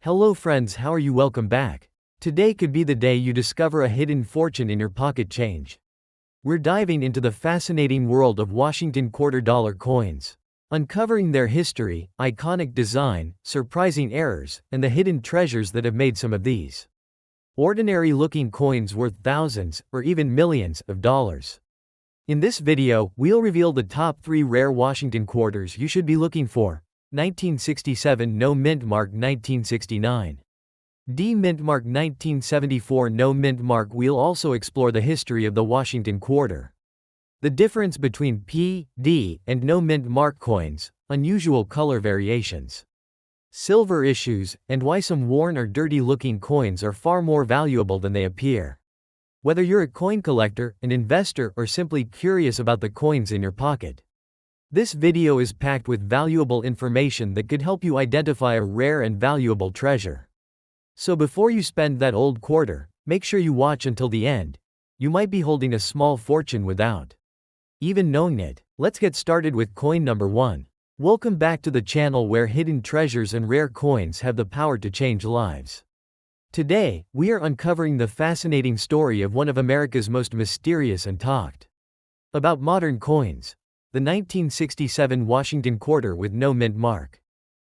Hello friends, how are you? Welcome back. Today could be the day you discover a hidden fortune in your pocket change. We're diving into the fascinating world of Washington quarter dollar coins, uncovering their history, iconic design, surprising errors, and the hidden treasures that have made some of these ordinary looking coins worth thousands, or even millions, of dollars. In this video, we'll reveal the top 3 rare Washington quarters you should be looking for. 1967 No Mint Mark 1969 D Mint Mark 1974 No Mint Mark. We'll also explore the history of the Washington quarter, the difference between P, D, and No Mint Mark coins, unusual color variations, silver issues, and why some worn or dirty-looking coins are far more valuable than they appear. Whether you're a coin collector, an investor, or simply curious about the coins in your pocket, this video is packed with valuable information that could help you identify a rare and valuable treasure. So before you spend that old quarter, make sure you watch until the end. You might be holding a small fortune without even knowing it. Let's get started with coin number 1. Welcome back to the channel where hidden treasures and rare coins have the power to change lives. Today, we are uncovering the fascinating story of one of America's most mysterious and talked about modern coins, the 1967 Washington quarter with no mint mark.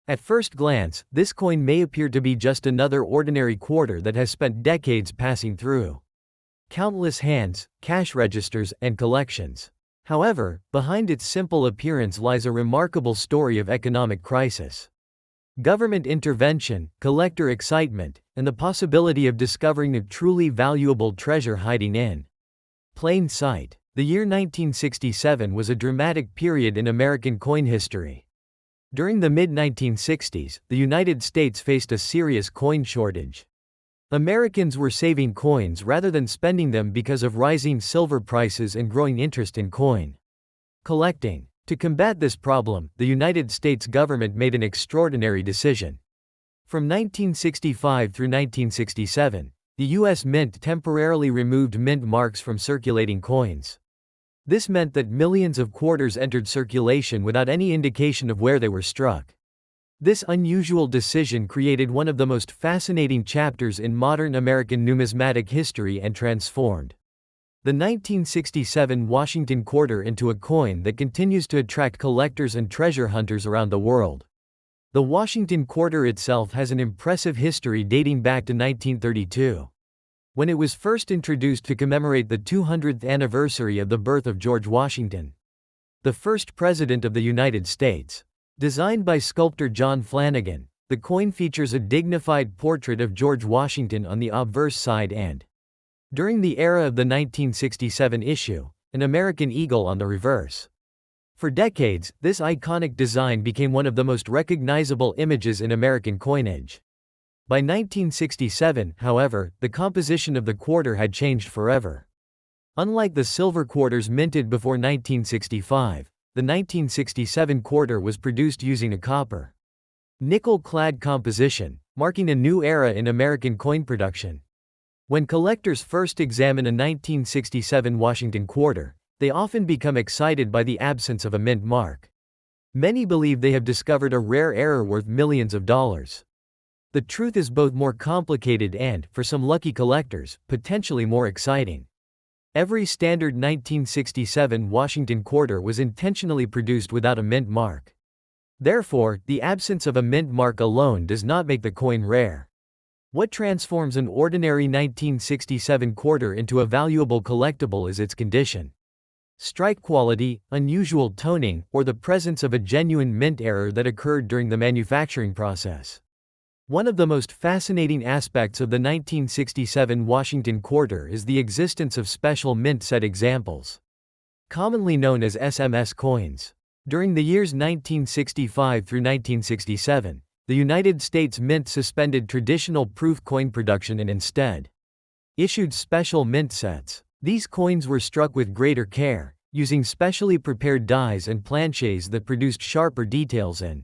At first glance, this coin may appear to be just another ordinary quarter that has spent decades passing through countless hands, cash registers, and collections. However, behind its simple appearance lies a remarkable story of economic crisis, government intervention, collector excitement, and the possibility of discovering a truly valuable treasure hiding in plain sight. The year 1967 was a dramatic period in American coin history. During the mid-1960s, the United States faced a serious coin shortage. Americans were saving coins rather than spending them because of rising silver prices and growing interest in coin collecting. To combat this problem, the United States government made an extraordinary decision. From 1965 through 1967, the U.S. Mint temporarily removed mint marks from circulating coins. This meant that millions of quarters entered circulation without any indication of where they were struck. This unusual decision created one of the most fascinating chapters in modern American numismatic history and transformed the 1967 Washington quarter into a coin that continues to attract collectors and treasure hunters around the world. The Washington quarter itself has an impressive history dating back to 1932. When it was first introduced to commemorate the 200th anniversary of the birth of George Washington, the first President of the United States. Designed by sculptor John Flanagan, the coin features a dignified portrait of George Washington on the obverse side and, during the era of the 1967 issue, an American eagle on the reverse. For decades, this iconic design became one of the most recognizable images in American coinage. By 1967, however, the composition of the quarter had changed forever. Unlike the silver quarters minted before 1965, the 1967 quarter was produced using a copper nickel-clad composition, marking a new era in American coin production. When collectors first examine a 1967 Washington quarter, they often become excited by the absence of a mint mark. Many believe they have discovered a rare error worth millions of dollars. The truth is both more complicated and, for some lucky collectors, potentially more exciting. Every standard 1967 Washington quarter was intentionally produced without a mint mark. Therefore, the absence of a mint mark alone does not make the coin rare. What transforms an ordinary 1967 quarter into a valuable collectible is its condition, strike quality, unusual toning, or the presence of a genuine mint error that occurred during the manufacturing process. One of the most fascinating aspects of the 1967 Washington quarter is the existence of special mint set examples, commonly known as SMS coins. During the years 1965 through 1967, the United States Mint suspended traditional proof coin production and instead issued special mint sets. These coins were struck with greater care, using specially prepared dies and planchets that produced sharper details and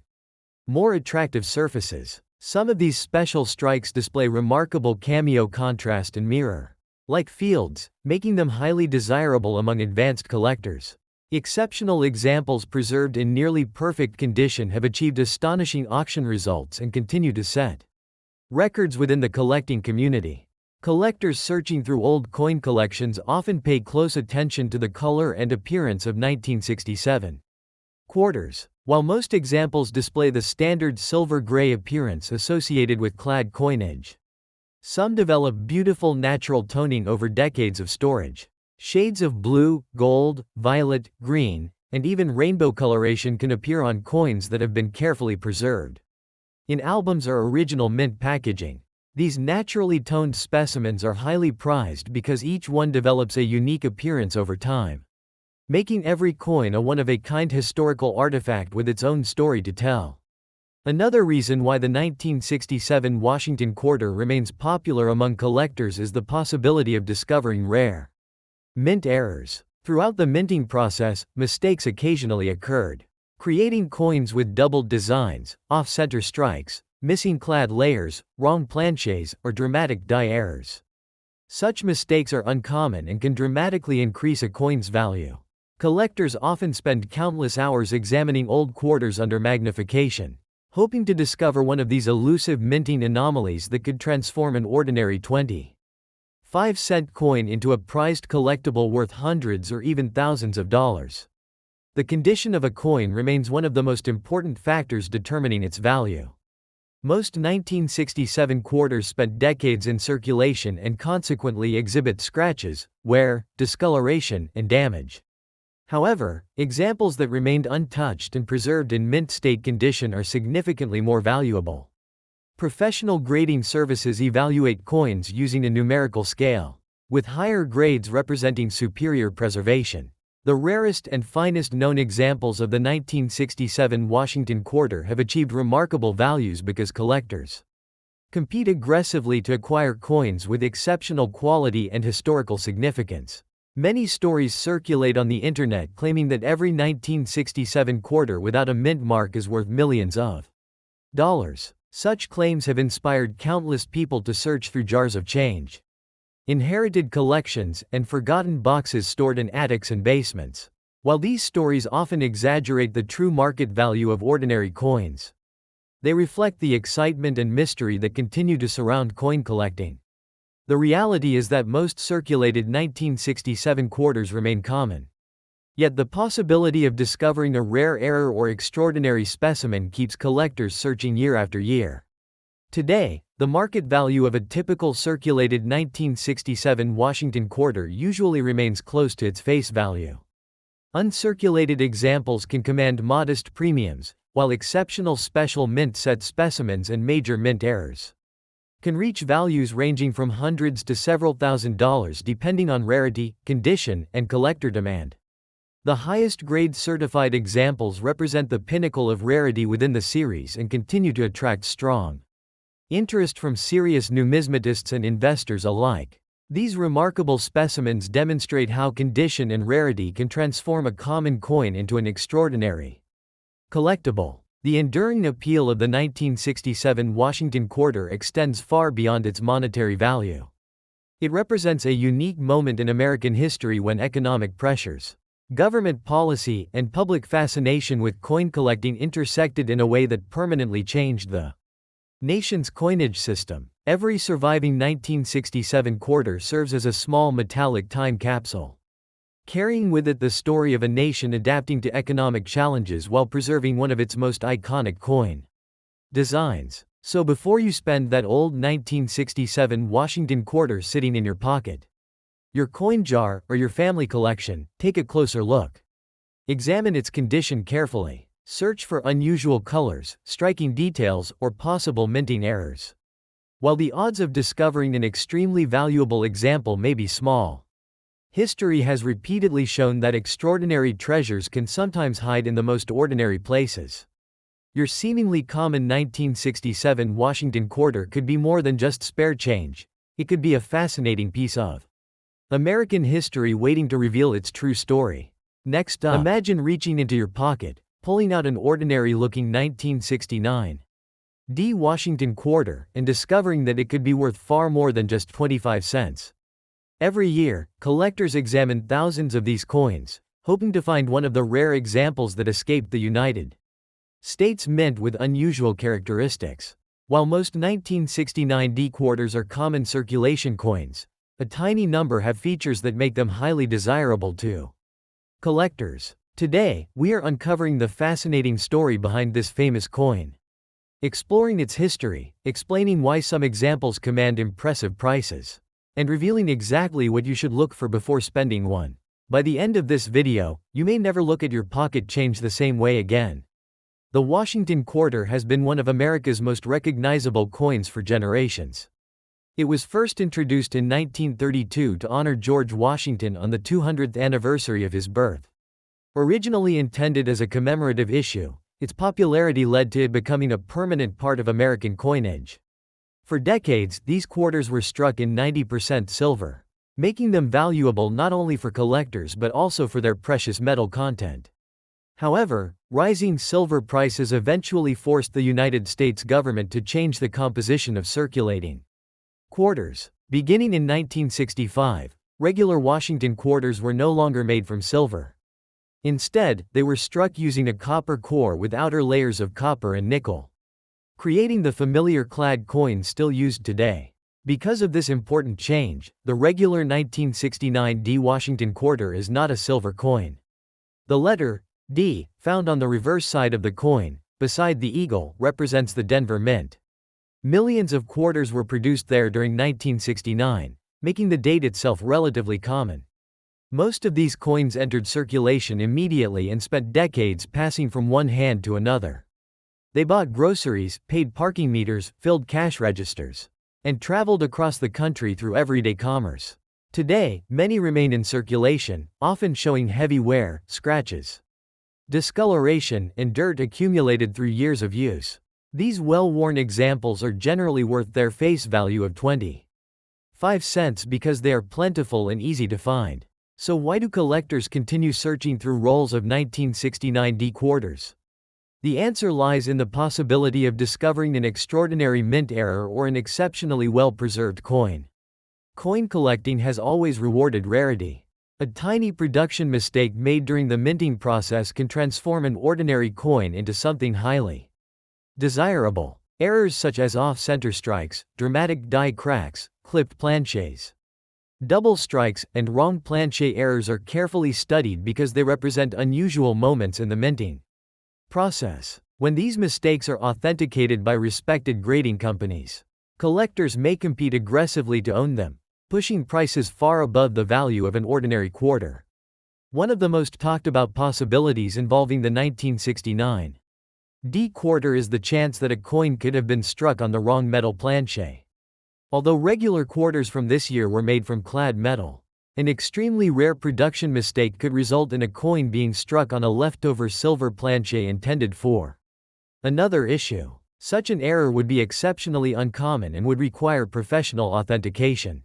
more attractive surfaces. Some of these special strikes display remarkable cameo contrast and mirror-like fields, making them highly desirable among advanced collectors. Exceptional examples preserved in nearly perfect condition have achieved astonishing auction results and continue to set Records within the collecting community. Collectors searching through old coin collections often pay close attention to the color and appearance of 1967 quarters. While most examples display the standard silver-gray appearance associated with clad coinage, some develop beautiful natural toning over decades of storage. Shades of blue, gold, violet, green, and even rainbow coloration can appear on coins that have been carefully preserved in albums or original mint packaging. These naturally toned specimens are highly prized because each one develops a unique appearance over time, making every coin a one-of-a-kind historical artifact with its own story to tell. Another reason why the 1967 Washington quarter remains popular among collectors is the possibility of discovering rare mint errors. Throughout the minting process, mistakes occasionally occurred, creating coins with doubled designs, off-center strikes, missing clad layers, wrong planchets, or dramatic die errors. Such mistakes are uncommon and can dramatically increase a coin's value. Collectors often spend countless hours examining old quarters under magnification, hoping to discover one of these elusive minting anomalies that could transform an ordinary 25-cent coin into a prized collectible worth hundreds or even thousands of dollars. The condition of a coin remains one of the most important factors determining its value. Most 1967 quarters spent decades in circulation and consequently exhibit scratches, wear, discoloration, and damage. However, examples that remained untouched and preserved in mint state condition are significantly more valuable. Professional grading services evaluate coins using a numerical scale, with higher grades representing superior preservation. The rarest and finest known examples of the 1967 Washington quarter have achieved remarkable values because collectors compete aggressively to acquire coins with exceptional quality and historical significance. Many stories circulate on the internet claiming that every 1967 quarter without a mint mark is worth millions of dollars. Such claims have inspired countless people to search through jars of change, inherited collections, and forgotten boxes stored in attics and basements. While these stories often exaggerate the true market value of ordinary coins, they reflect the excitement and mystery that continue to surround coin collecting. The reality is that most circulated 1967 quarters remain common. Yet the possibility of discovering a rare error or extraordinary specimen keeps collectors searching year after year. Today, the market value of a typical circulated 1967 Washington quarter usually remains close to its face value. Uncirculated examples can command modest premiums, while exceptional special mint set specimens and major mint errors can reach values ranging from hundreds to several $1,000s depending on rarity, condition, and collector demand. The highest grade certified examples represent the pinnacle of rarity within the series and continue to attract strong interest from serious numismatists and investors alike. These remarkable specimens demonstrate how condition and rarity can transform a common coin into an extraordinary collectible. The enduring appeal of the 1967 Washington quarter extends far beyond its monetary value. It represents a unique moment in American history when economic pressures, government policy, and public fascination with coin collecting intersected in a way that permanently changed the nation's coinage system. Every surviving 1967 quarter serves as a small metallic time capsule, carrying with it the story of a nation adapting to economic challenges while preserving one of its most iconic coin designs. So before you spend that old 1967 Washington quarter sitting in your pocket, your coin jar, or your family collection, take a closer look. Examine its condition carefully. Search for unusual colors, striking details, or possible minting errors. While the odds of discovering an extremely valuable example may be small, history has repeatedly shown that extraordinary treasures can sometimes hide in the most ordinary places. Your seemingly common 1967 Washington quarter could be more than just spare change. It could be a fascinating piece of American history waiting to reveal its true story. Next up, imagine reaching into your pocket, pulling out an ordinary-looking 1969 Washington quarter, and discovering that it could be worth far more than just 25 cents. Every year, collectors examine thousands of these coins, hoping to find one of the rare examples that escaped the United States Mint with unusual characteristics. While most 1969 D quarters are common circulation coins, a tiny number have features that make them highly desirable to collectors. Today, we are uncovering the fascinating story behind this famous coin, exploring its history, explaining why some examples command impressive prices, and revealing exactly what you should look for before spending one. By the end of this video, you may never look at your pocket change the same way again. The Washington Quarter has been one of America's most recognizable coins for generations. It was first introduced in 1932 to honor George Washington on the 200th anniversary of his birth. Originally intended as a commemorative issue, its popularity led to it becoming a permanent part of American coinage. For decades, these quarters were struck in 90% silver, making them valuable not only for collectors but also for their precious metal content. However, rising silver prices eventually forced the United States government to change the composition of circulating quarters. Beginning in 1965, regular Washington quarters were no longer made from silver. Instead, they were struck using a copper core with outer layers of copper and nickel, creating the familiar clad coin still used today. Because of this important change, the regular 1969 D Washington Quarter is not a silver coin. The letter D, found on the reverse side of the coin, beside the eagle, represents the Denver Mint. Millions of quarters were produced there during 1969, making the date itself relatively common. Most of these coins entered circulation immediately and spent decades passing from one hand to another. They bought groceries, paid parking meters, filled cash registers, and traveled across the country through everyday commerce. Today, many remain in circulation, often showing heavy wear, scratches, discoloration, and dirt accumulated through years of use. These well-worn examples are generally worth their face value of 25 cents because they are plentiful and easy to find. So why do collectors continue searching through rolls of 1969 D quarters? The answer lies in the possibility of discovering an extraordinary mint error or an exceptionally well-preserved coin. Coin collecting has always rewarded rarity. A tiny production mistake made during the minting process can transform an ordinary coin into something highly desirable. Errors such as off-center strikes, dramatic die cracks, clipped planchets, double strikes, and wrong planchet errors are carefully studied because they represent unusual moments in the minting process. When these mistakes are authenticated by respected grading companies, collectors may compete aggressively to own them, pushing prices far above the value of an ordinary quarter. One of the most talked about possibilities involving the 1969 D quarter is the chance that a coin could have been struck on the wrong metal planchet. Although regular quarters from this year were made from clad metal, an extremely rare production mistake could result in a coin being struck on a leftover silver planchet intended for another issue. Such an error would be exceptionally uncommon and would require professional authentication.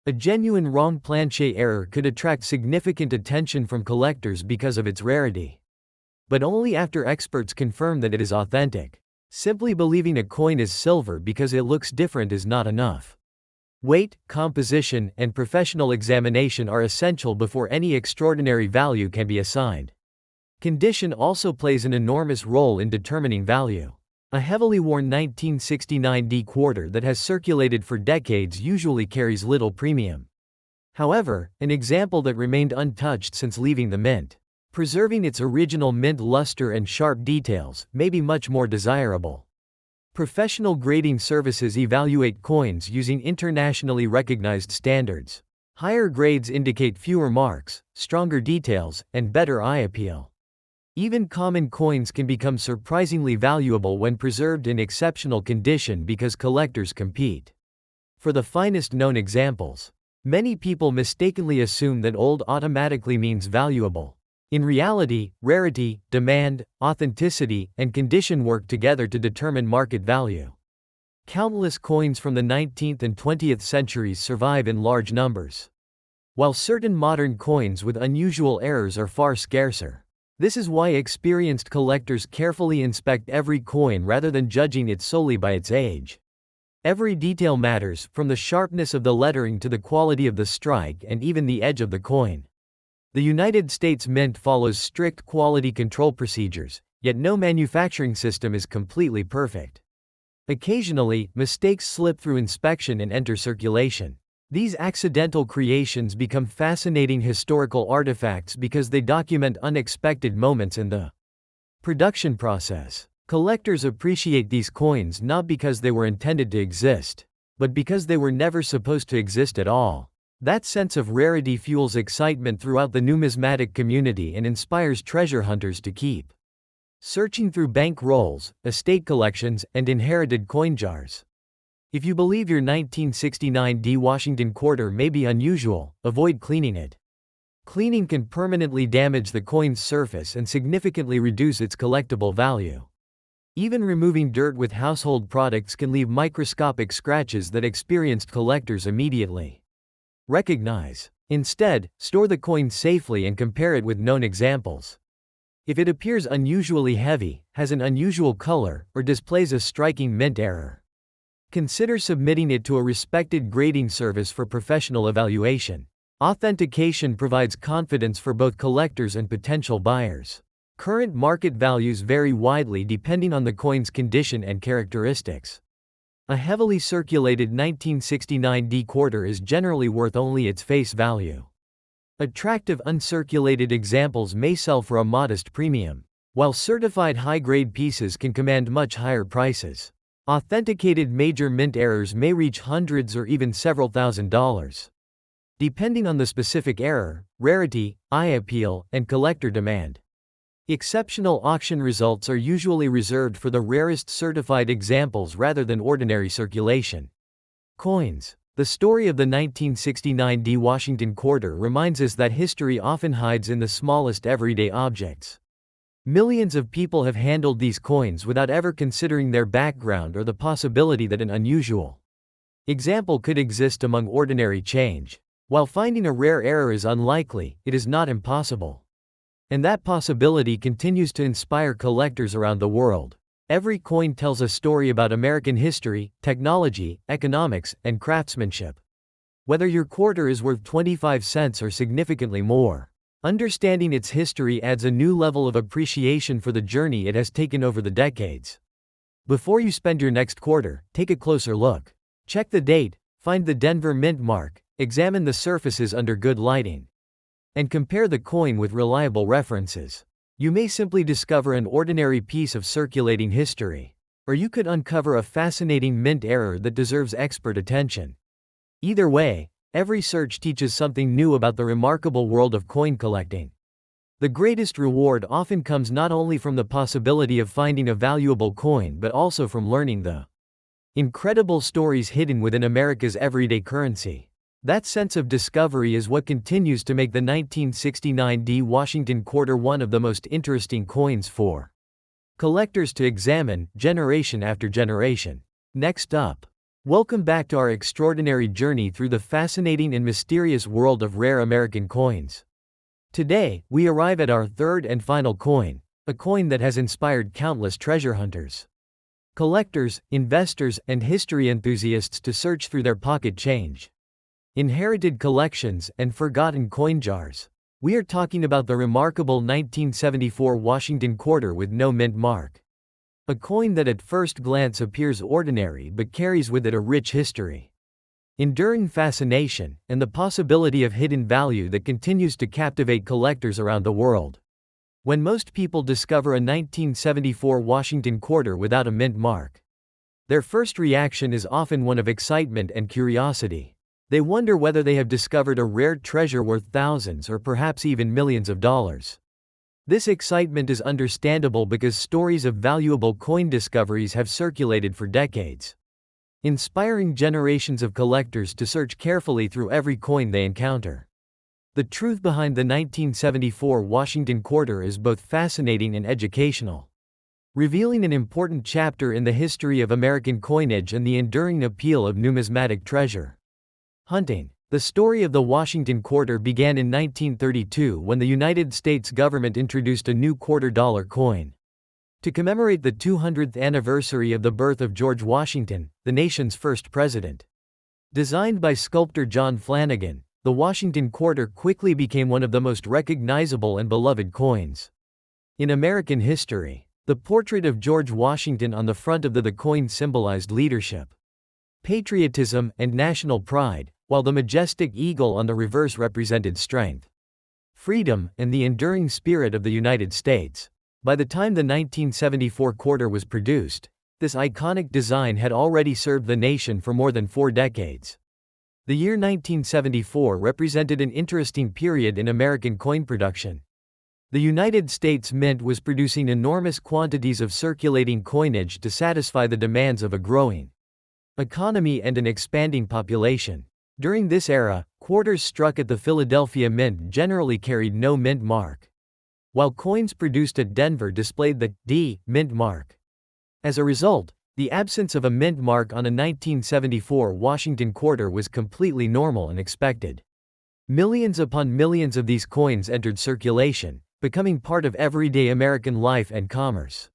A genuine wrong planchet error could attract significant attention from collectors because of its rarity, but only after experts confirm that it is authentic. Simply believing a coin is silver because it looks different is not enough. Weight, composition, and professional examination are essential before any extraordinary value can be assigned. Condition also plays an enormous role in determining value. A heavily worn 1969 D quarter that has circulated for decades usually carries little premium. However, an example that remained untouched since leaving the mint, preserving its original mint luster and sharp details, may be much more desirable. Professional grading services evaluate coins using internationally recognized standards. Higher grades indicate fewer marks, stronger details, and better eye appeal. Even common coins can become surprisingly valuable when preserved in exceptional condition because collectors compete for the finest known examples. Many people mistakenly assume that old automatically means valuable. In reality, rarity, demand, authenticity, and condition work together to determine market value. Countless coins from the 19th and 20th centuries survive in large numbers, while certain modern coins with unusual errors are far scarcer. This is why experienced collectors carefully inspect every coin rather than judging it solely by its age. Every detail matters, from the sharpness of the lettering to the quality of the strike and even the edge of the coin. The United States Mint follows strict quality control procedures, yet no manufacturing system is completely perfect. Occasionally, mistakes slip through inspection and enter circulation. These accidental creations become fascinating historical artifacts because they document unexpected moments in the production process. Collectors appreciate these coins not because they were intended to exist, but because they were never supposed to exist at all. That sense of rarity fuels excitement throughout the numismatic community and inspires treasure hunters to keep searching through bank rolls, estate collections, and inherited coin jars. If you believe your 1969 D Washington quarter may be unusual, avoid cleaning it. Cleaning can permanently damage the coin's surface and significantly reduce its collectible value. Even removing dirt with household products can leave microscopic scratches that experienced collectors immediately recognize. Instead, store the coin safely and compare it with known examples. If it appears unusually heavy, has an unusual color, or displays a striking mint error, consider submitting it to a respected grading service for professional evaluation. Authentication provides confidence for both collectors and potential buyers. Current market values vary widely depending on the coin's condition and characteristics. A heavily circulated 1969 D quarter is generally worth only its face value. Attractive uncirculated examples may sell for a modest premium, while certified high-grade pieces can command much higher prices. Authenticated major mint errors may reach hundreds or even several $1,000s. Depending on the specific error, rarity, eye appeal, and collector demand. Exceptional auction results are usually reserved for the rarest certified examples rather than ordinary circulation. Coins. The story of the 1969 D Washington quarter reminds us that history often hides in the smallest everyday objects. Millions of people have handled these coins without ever considering their background or the possibility that an unusual example could exist among ordinary change. While finding a rare error is unlikely, it is not impossible. And that possibility continues to inspire collectors around the world. Every coin tells a story about American history, technology, economics, and craftsmanship. Whether your quarter is worth 25 cents or significantly more, understanding its history adds a new level of appreciation for the journey it has taken over the decades. Before you spend your next quarter, take a closer look. Check the date, find the Denver Mint mark, examine the surfaces under good lighting, and compare the coin with reliable references. You may simply discover an ordinary piece of circulating history, or you could uncover a fascinating mint error that deserves expert attention. Either way, every search teaches something new about the remarkable world of coin collecting. The greatest reward often comes not only from the possibility of finding a valuable coin but also from learning the incredible stories hidden within America's everyday currency. That sense of discovery is what continues to make the 1969 D Washington quarter one of the most interesting coins for collectors to examine, generation after generation. Next up, welcome back to our extraordinary journey through the fascinating and mysterious world of rare American coins. Today, we arrive at our third and final coin, a coin that has inspired countless treasure hunters, collectors, investors, and history enthusiasts to search through their pocket change, inherited collections, and forgotten coin jars. We are talking about the remarkable 1974 Washington quarter with no mint mark. A coin that at first glance appears ordinary but carries with it a rich history, enduring fascination, and the possibility of hidden value that continues to captivate collectors around the world. When most people discover a 1974 Washington quarter without a mint mark, their first reaction is often one of excitement and curiosity. They wonder whether they have discovered a rare treasure worth thousands or perhaps even millions of dollars. This excitement is understandable because stories of valuable coin discoveries have circulated for decades, inspiring generations of collectors to search carefully through every coin they encounter. The truth behind the 1974 Washington quarter is both fascinating and educational, revealing an important chapter in the history of American coinage and the enduring appeal of numismatic treasure hunting. The story of the Washington quarter began in 1932 when the United States government introduced a new $quarter coin. To commemorate the 200th anniversary of the birth of George Washington, the nation's first president. Designed by sculptor John Flanagan, the Washington quarter quickly became one of the most recognizable and beloved coins in American history. The portrait of George Washington on the front of the coin symbolized leadership, patriotism, and national pride, while the majestic eagle on the reverse represented strength, freedom, and the enduring spirit of the United States. By the time the 1974 quarter was produced, this iconic design had already served the nation for more than 4 decades. The year 1974 represented an interesting period in American coin production. The United States Mint was producing enormous quantities of circulating coinage to satisfy the demands of a growing economy and an expanding population. During this era, quarters struck at the Philadelphia Mint generally carried no mint mark, while coins produced at Denver displayed the D mint mark. As a result, the absence of a mint mark on a 1974 Washington quarter was completely normal and expected. Millions upon millions of these coins entered circulation, becoming part of everyday American life and commerce.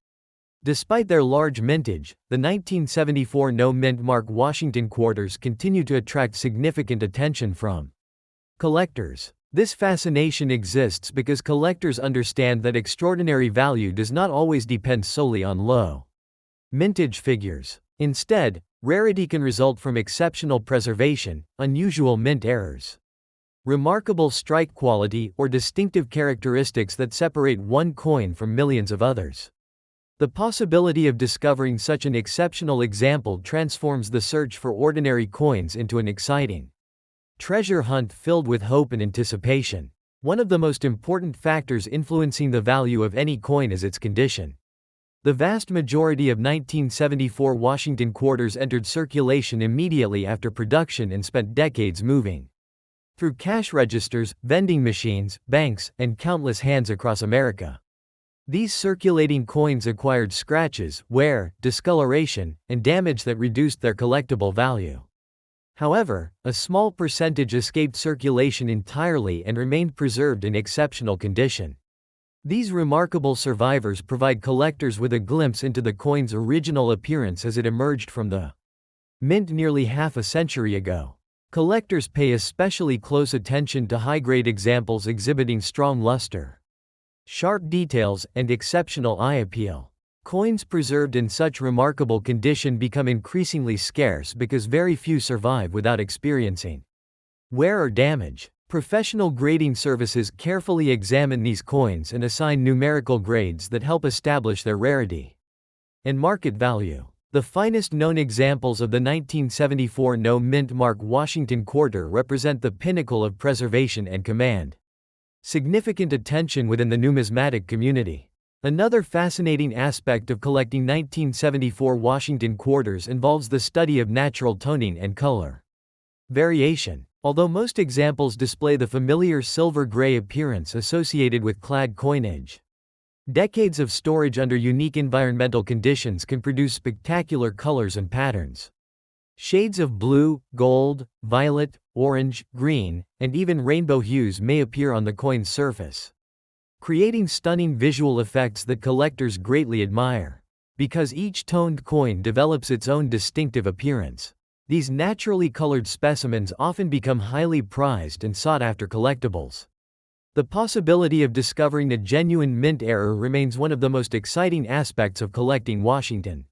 Despite their large mintage, the 1974 no mint mark Washington quarters continue to attract significant attention from collectors. This fascination exists because collectors understand that extraordinary value does not always depend solely on low mintage figures. Instead, rarity can result from exceptional preservation, unusual mint errors, remarkable strike quality, or distinctive characteristics that separate one coin from millions of others. The possibility of discovering such an exceptional example transforms the search for ordinary coins into an exciting treasure hunt filled with hope and anticipation. One of the most important factors influencing the value of any coin is its condition. The vast majority of 1974 Washington quarters entered circulation immediately after production and spent decades moving through cash registers, vending machines, banks, and countless hands across America. These circulating coins acquired scratches, wear, discoloration, and damage that reduced their collectible value. However, a small percentage escaped circulation entirely and remained preserved in exceptional condition. These remarkable survivors provide collectors with a glimpse into the coin's original appearance as it emerged from the mint nearly half a century ago. Collectors pay especially close attention to high-grade examples exhibiting strong luster, sharp details, and exceptional eye appeal. Coins preserved in such remarkable condition become increasingly scarce because very few survive without experiencing wear or damage. Professional grading services carefully examine these coins and assign numerical grades that help establish their rarity and market value. The finest known examples of the 1974 no mint mark Washington quarter represent the pinnacle of preservation and command significant attention within the numismatic community. Another fascinating aspect of collecting 1974 Washington quarters involves the study of natural toning and color variation. Although most examples display the familiar silver-gray appearance associated with clad coinage, decades of storage under unique environmental conditions can produce spectacular colors and patterns. Shades of blue, gold, violet, orange, green, and even rainbow hues may appear on the coin's surface, creating stunning visual effects that collectors greatly admire. Because each toned coin develops its own distinctive appearance, these naturally colored specimens often become highly prized and sought-after collectibles. The possibility of discovering a genuine mint error remains one of the most exciting aspects of collecting Washington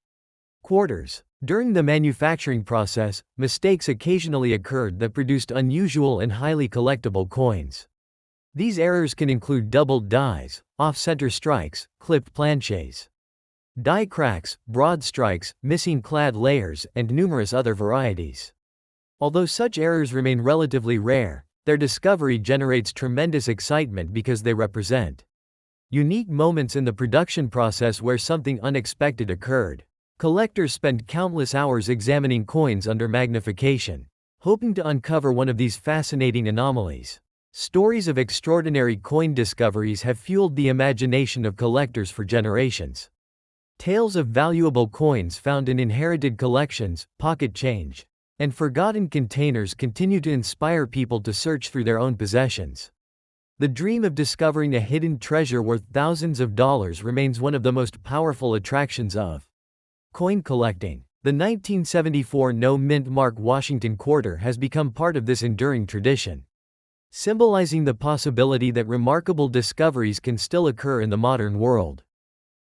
quarters. During the manufacturing process, mistakes occasionally occurred that produced unusual and highly collectible coins. These errors can include doubled dies, off-center strikes, clipped planchets, die cracks, broad strikes, missing clad layers, and numerous other varieties. Although such errors remain relatively rare, their discovery generates tremendous excitement because they represent unique moments in the production process where something unexpected occurred. Collectors spend countless hours examining coins under magnification, hoping to uncover one of these fascinating anomalies. Stories of extraordinary coin discoveries have fueled the imagination of collectors for generations. Tales of valuable coins found in inherited collections, pocket change, and forgotten containers continue to inspire people to search through their own possessions. The dream of discovering a hidden treasure worth thousands of dollars remains one of the most powerful attractions of coin collecting. The 1974 no mint mark Washington quarter has become part of this enduring tradition, symbolizing the possibility that remarkable discoveries can still occur in the modern world.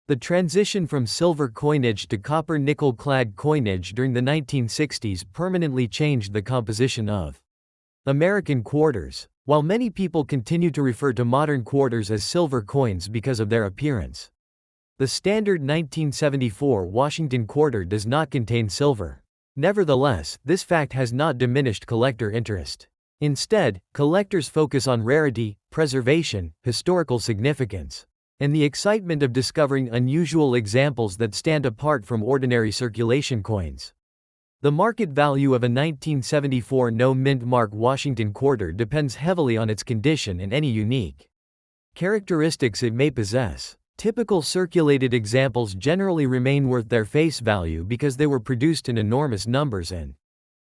The transition from silver coinage to copper-nickel-clad coinage during the 1960s permanently changed the composition of American quarters. While many people continue to refer to modern quarters as silver coins because of their appearance, the standard 1974 Washington quarter does not contain silver. Nevertheless, this fact has not diminished collector interest. Instead, collectors focus on rarity, preservation, historical significance, and the excitement of discovering unusual examples that stand apart from ordinary circulation coins. The market value of a 1974 no-mint mark Washington quarter depends heavily on its condition and any unique characteristics it may possess. Typical circulated examples generally remain worth their face value because they were produced in enormous numbers and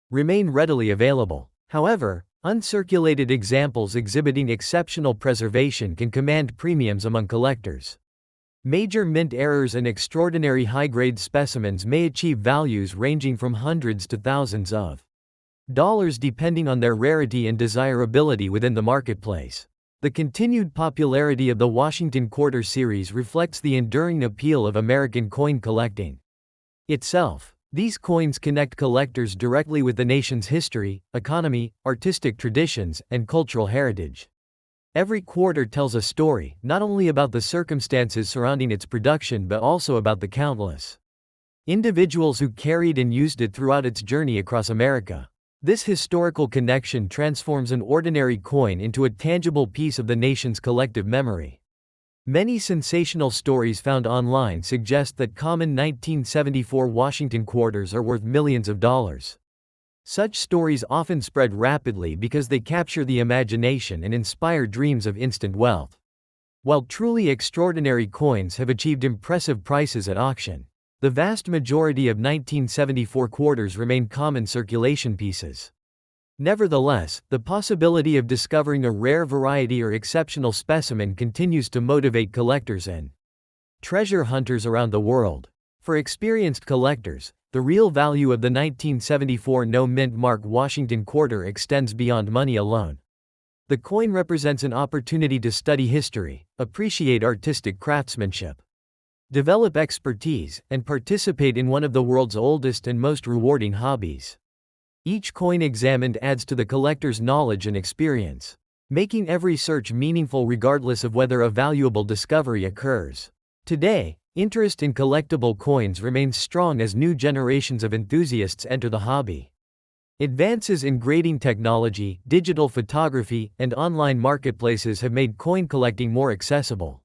remain readily available. However, uncirculated examples exhibiting exceptional preservation can command premiums among collectors. Major mint errors and extraordinary high-grade specimens may achieve values ranging from hundreds to thousands of dollars depending on their rarity and desirability within the marketplace. The continued popularity of the Washington Quarter series reflects the enduring appeal of American coin collecting itself. These coins connect collectors directly with the nation's history, economy, artistic traditions, and cultural heritage. Every quarter tells a story, not only about the circumstances surrounding its production but also about the countless individuals who carried and used it throughout its journey across America. This historical connection transforms an ordinary coin into a tangible piece of the nation's collective memory. Many sensational stories found online suggest that common 1974 Washington quarters are worth millions of dollars. Such stories often spread rapidly because they capture the imagination and inspire dreams of instant wealth. While truly extraordinary coins have achieved impressive prices at auction, the vast majority of 1974 quarters remain common circulation pieces. Nevertheless, the possibility of discovering a rare variety or exceptional specimen continues to motivate collectors and treasure hunters around the world. For experienced collectors, the real value of the 1974 no-mint mark Washington quarter extends beyond money alone. The coin represents an opportunity to study history, appreciate artistic craftsmanship, develop expertise, and participate in one of the world's oldest and most rewarding hobbies. Each coin examined adds to the collector's knowledge and experience, making every search meaningful regardless of whether a valuable discovery occurs. Today, interest in collectible coins remains strong as new generations of enthusiasts enter the hobby. Advances in grading technology, digital photography, and online marketplaces have made coin collecting more accessible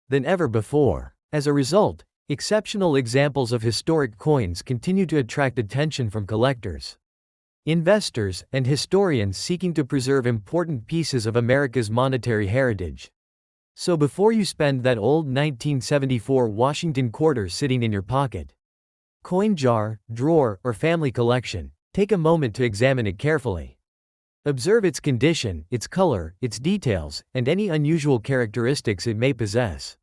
than ever before. As a result, exceptional examples of historic coins continue to attract attention from collectors, investors, and historians seeking to preserve important pieces of America's monetary heritage. So before you spend that old 1974 Washington quarter sitting in your pocket, coin jar, drawer, or family collection, take a moment to examine it carefully. Observe its condition, its color, its details, and any unusual characteristics it may possess.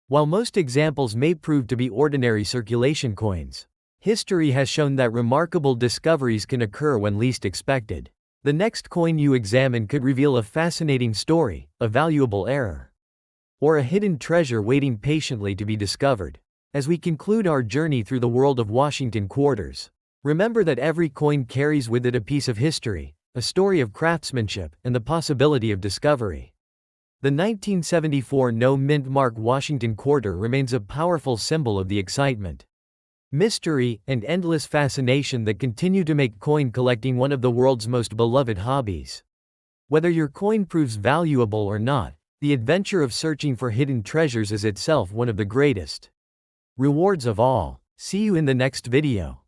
While most examples may prove to be ordinary circulation coins, history has shown that remarkable discoveries can occur when least expected. The next coin you examine could reveal a fascinating story, a valuable error, or a hidden treasure waiting patiently to be discovered. As we conclude our journey through the world of Washington quarters, remember that every coin carries with it a piece of history, a story of craftsmanship, and the possibility of discovery. The 1974 no-mint mark Washington quarter remains a powerful symbol of the excitement, mystery, and endless fascination that continue to make coin collecting one of the world's most beloved hobbies. Whether your coin proves valuable or not, the adventure of searching for hidden treasures is itself one of the greatest rewards of all. See you in the next video.